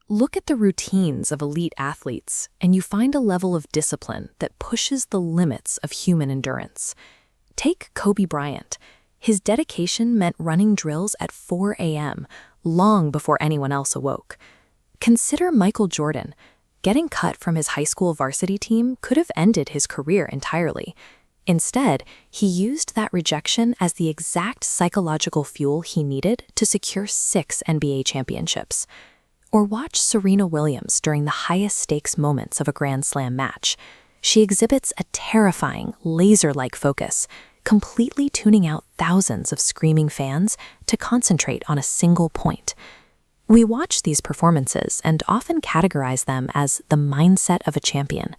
Look at the routines of elite athletes, and you find a level of discipline that pushes the limits of human endurance. Take Kobe Bryant. His dedication meant running drills at 4 a.m., long before anyone else awoke. Consider Michael Jordan. Getting cut from his high school varsity team could have ended his career entirely. Instead, he used that rejection as the exact psychological fuel he needed to secure 6 NBA championships. Or watch Serena Williams during the highest stakes moments of a Grand Slam match. She exhibits a terrifying, laser-like focus, completely tuning out thousands of screaming fans to concentrate on a single point. We watch these performances and often categorize them as the mindset of a champion.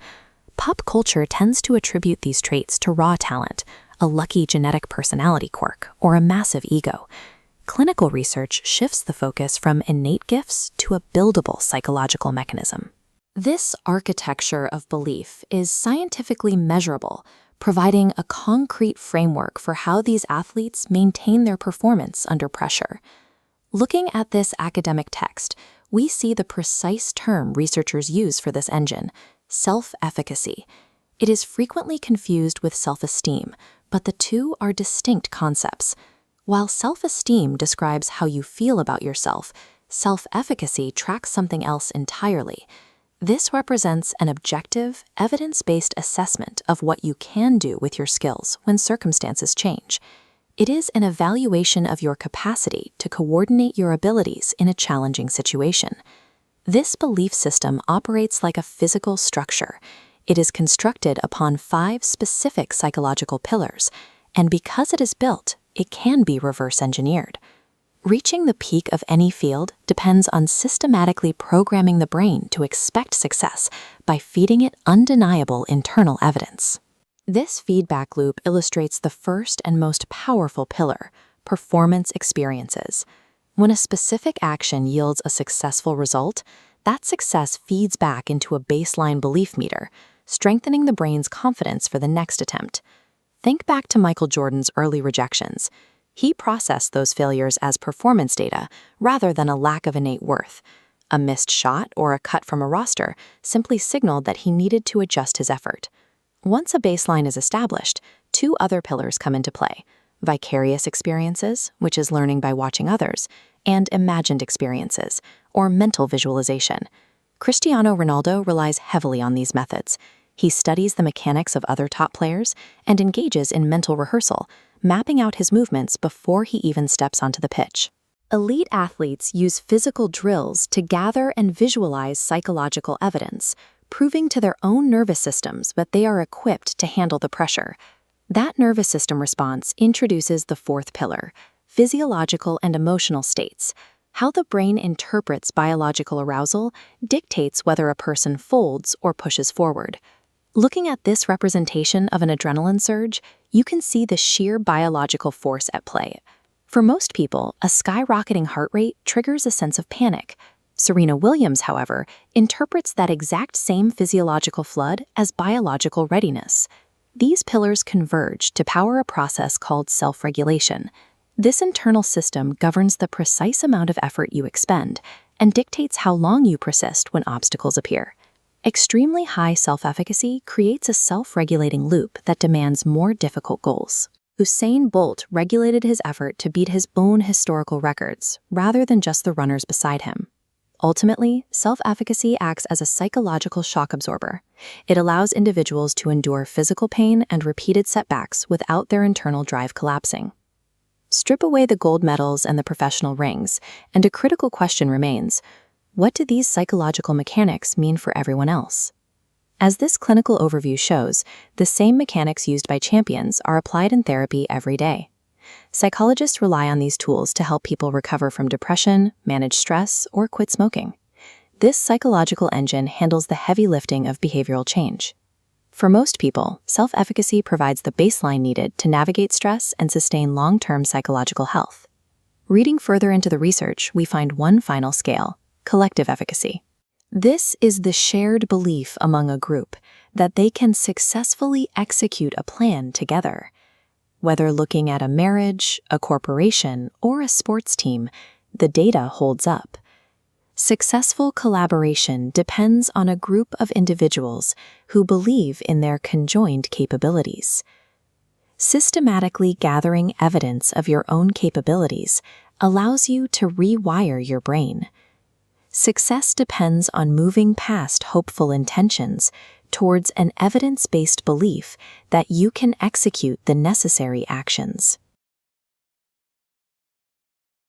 Pop culture tends to attribute these traits to raw talent, a lucky genetic personality quirk, or a massive ego. Clinical research shifts the focus from innate gifts to a buildable psychological mechanism. This architecture of belief is scientifically measurable, providing a concrete framework for how these athletes maintain their performance under pressure. Looking at this academic text, we see the precise term researchers use for this engine: self-efficacy. It is frequently confused with self-esteem, but the two are distinct concepts. While self-esteem describes how you feel about yourself, self-efficacy tracks something else entirely. This represents an objective, evidence-based assessment of what you can do with your skills when circumstances change. It is an evaluation of your capacity to coordinate your abilities in a challenging situation. This belief system operates like a physical structure. It is constructed upon 5 specific psychological pillars, and because it is built, it can be reverse engineered. Reaching the peak of any field depends on systematically programming the brain to expect success by feeding it undeniable internal evidence. This feedback loop illustrates the first and most powerful pillar: performance experiences. When a specific action yields a successful result, that success feeds back into a baseline belief meter, strengthening the brain's confidence for the next attempt. Think back to Michael Jordan's early rejections. He processed those failures as performance data rather than a lack of innate worth. A missed shot or a cut from a roster simply signaled that he needed to adjust his effort. Once a baseline is established, 2 other pillars come into play: vicarious experiences, which is learning by watching others, and imagined experiences, or mental visualization. Cristiano Ronaldo relies heavily on these methods. He studies the mechanics of other top players and engages in mental rehearsal, mapping out his movements before he even steps onto the pitch. Elite athletes use physical drills to gather and visualize psychological evidence, proving to their own nervous systems that they are equipped to handle the pressure. That nervous system response introduces the 4th pillar: physiological and emotional states. How the brain interprets biological arousal dictates whether a person folds or pushes forward. Looking at this representation of an adrenaline surge, you can see the sheer biological force at play. For most people, a skyrocketing heart rate triggers a sense of panic. Serena Williams, however, interprets that exact same physiological flood as biological readiness. These pillars converge to power a process called self-regulation. This internal system governs the precise amount of effort you expend and dictates how long you persist when obstacles appear. Extremely high self-efficacy creates a self-regulating loop that demands more difficult goals. Usain Bolt regulated his effort to beat his own historical records, rather than just the runners beside him. Ultimately, self-efficacy acts as a psychological shock absorber. It allows individuals to endure physical pain and repeated setbacks without their internal drive collapsing. Strip away the gold medals and the professional rings, and a critical question remains: what do these psychological mechanics mean for everyone else? As this clinical overview shows, the same mechanics used by champions are applied in therapy every day. Psychologists rely on these tools to help people recover from depression, manage stress, or quit smoking. This psychological engine handles the heavy lifting of behavioral change. For most people, self-efficacy provides the baseline needed to navigate stress and sustain long-term psychological health. Reading further into the research, we find one final scale: collective efficacy. This is the shared belief among a group that they can successfully execute a plan together. Whether looking at a marriage, a corporation, or a sports team, the data holds up. Successful collaboration depends on a group of individuals who believe in their conjoined capabilities. Systematically gathering evidence of your own capabilities allows you to rewire your brain. Success depends on moving past hopeful intentions towards an evidence-based belief that you can execute the necessary actions.